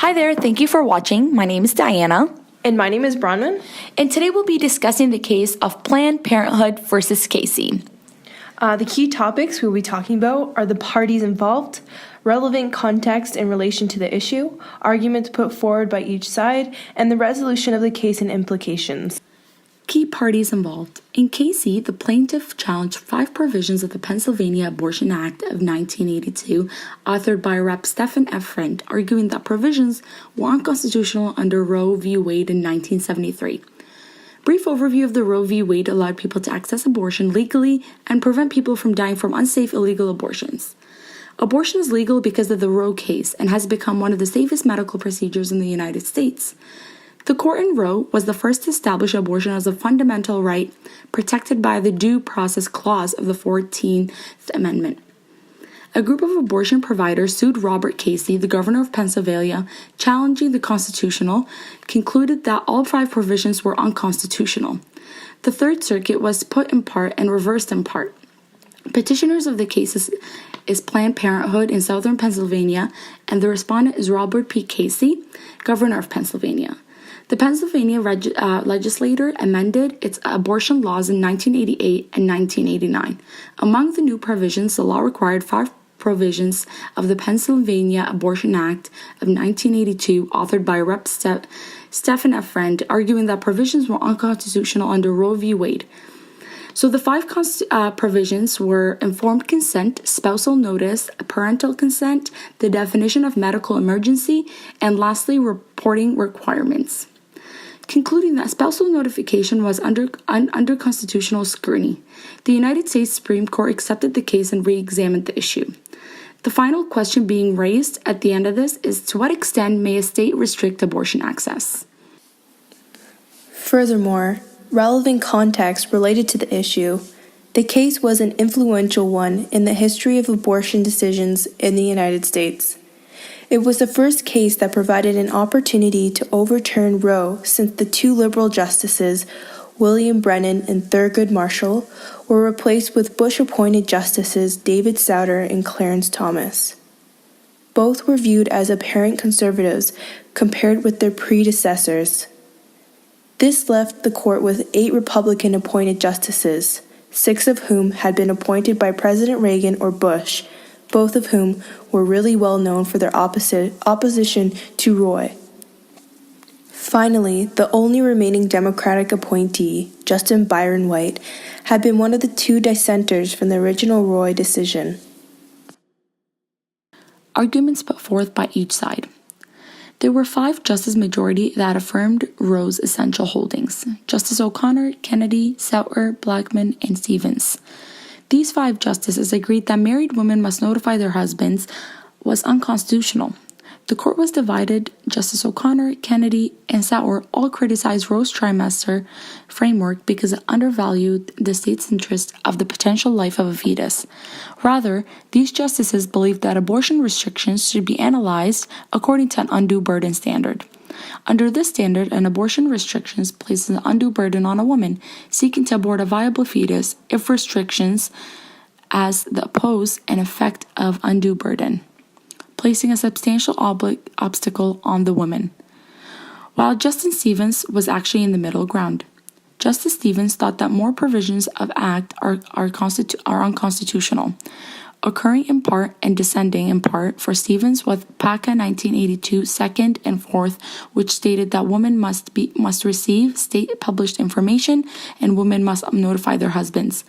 Hi there, thank you for watching. My name is Diana. And my name is Bronwyn. And today we'll be discussing the case of Planned Parenthood versus Casey. The key topics we'll be talking about are the parties involved, relevant context in relation to the issue, arguments put forward by each side, and the resolution of the case and implications. Key parties involved. In Casey, the plaintiff challenged 5 provisions of the Pennsylvania Abortion Act of 1982, authored by Rep. Stephen F. Friend, arguing that provisions were unconstitutional under Roe v. Wade in 1973. Brief overview of the Roe v. Wade allowed people to access abortion legally and prevent people from dying from unsafe illegal abortions. Abortion is legal because of the Roe case and has become one of the safest medical procedures in the United States. The court in Roe was the first to establish abortion as a fundamental right protected by the Due Process Clause of the 14th Amendment. A group of abortion providers sued Robert Casey, the governor of Pennsylvania, challenging the constitutional, concluded that all 5 provisions were unconstitutional. The Third Circuit was put in part and reversed in part. Petitioners of the cases is Planned Parenthood in southern Pennsylvania, and the respondent is Robert P. Casey, governor of Pennsylvania. The Pennsylvania legislature amended its abortion laws in 1988 and 1989. Among the new provisions, the law required 5 provisions of the Pennsylvania Abortion Act of 1982, authored by Rep. Stephen F. Friend, arguing that provisions were unconstitutional under Roe v. Wade. So the 5 provisions were informed consent, spousal notice, parental consent, the definition of medical emergency, and lastly, reporting requirements. Concluding that spousal notification was under constitutional scrutiny, the United States Supreme Court accepted the case and re-examined the issue. The final question being raised at the end of this is, to what extent may a state restrict abortion access? Furthermore, relevant context related to the issue, the case was an influential one in the history of abortion decisions in the United States. It was the first case that provided an opportunity to overturn Roe since the 2 liberal justices, William Brennan and Thurgood Marshall, were replaced with Bush-appointed justices David Souter and Clarence Thomas. Both were viewed as apparent conservatives compared with their predecessors. This left the court with 8 Republican-appointed justices, 6 of whom had been appointed by President Reagan or Bush, both of whom were really well known for their opposition to Roe. Finally, the only remaining Democratic appointee, Justin Byron White, had been one of the 2 dissenters from the original Roe decision. Arguments put forth by each side. There were 5 justice majority that affirmed Roe's essential holdings: Justice O'Connor, Kennedy, Souter, Blackmun, and Stevens. These 5 justices agreed that married women must notify their husbands was unconstitutional. The court was divided. Justice O'Connor, Kennedy, and Souter all criticized Roe's trimester framework because it undervalued the state's interest of the potential life of a fetus. Rather, these justices believed that abortion restrictions should be analyzed according to an undue burden standard. Under this standard, an abortion restrictions places an undue burden on a woman seeking to abort a viable fetus if restrictions as the oppose an effect of undue burden, placing a substantial obstacle on the woman. While Justice Stevens was actually in the middle ground. Justice Stevens thought that more provisions of Act are unconstitutional, occurring in part and descending in part for Stevens with PACA 1982 second and fourth, which stated that women must receive state-published information and women must notify their husbands,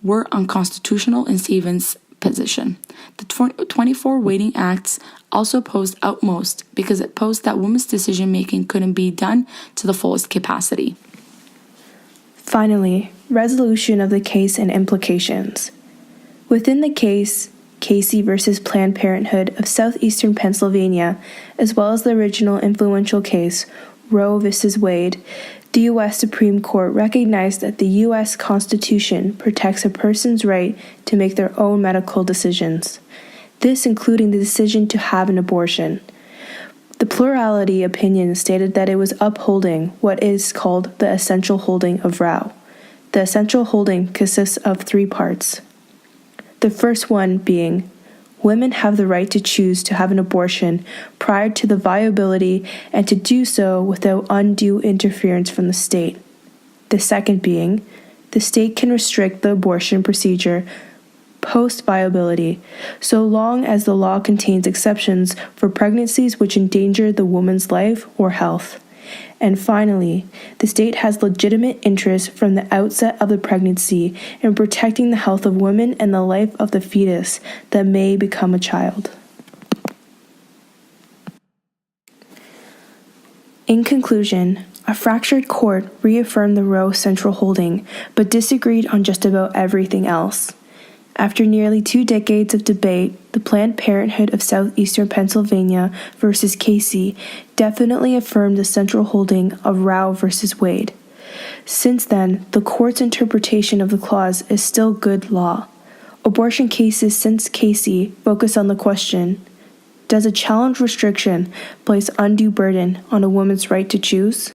were unconstitutional in Stevens' position. The 24 Waiting Acts also posed outmost because it posed that women's decision-making couldn't be done to the fullest capacity. Finally, resolution of the case and implications. Within the case, Casey versus Planned Parenthood of Southeastern Pennsylvania, as well as the original influential case, Roe v. Wade, the U.S. Supreme Court recognized that the U.S. Constitution protects a person's right to make their own medical decisions, this including the decision to have an abortion. The plurality opinion stated that it was upholding what is called the essential holding of Roe. The essential holding consists of 3 parts. The first one being, women have the right to choose to have an abortion prior to the viability and to do so without undue interference from the state. The second being, the state can restrict the abortion procedure post-viability, so long as the law contains exceptions for pregnancies which endanger the woman's life or health. And finally, the state has legitimate interest from the outset of the pregnancy in protecting the health of women and the life of the fetus that may become a child. In conclusion, a fractured court reaffirmed the Roe central holding, but disagreed on just about everything else. After nearly 2 decades of debate, the Planned Parenthood of Southeastern Pennsylvania versus Casey definitely affirmed the central holding of Roe versus Wade. Since then, the court's interpretation of the clause is still good law. Abortion cases since Casey focus on the question, does a challenge restriction place undue burden on a woman's right to choose?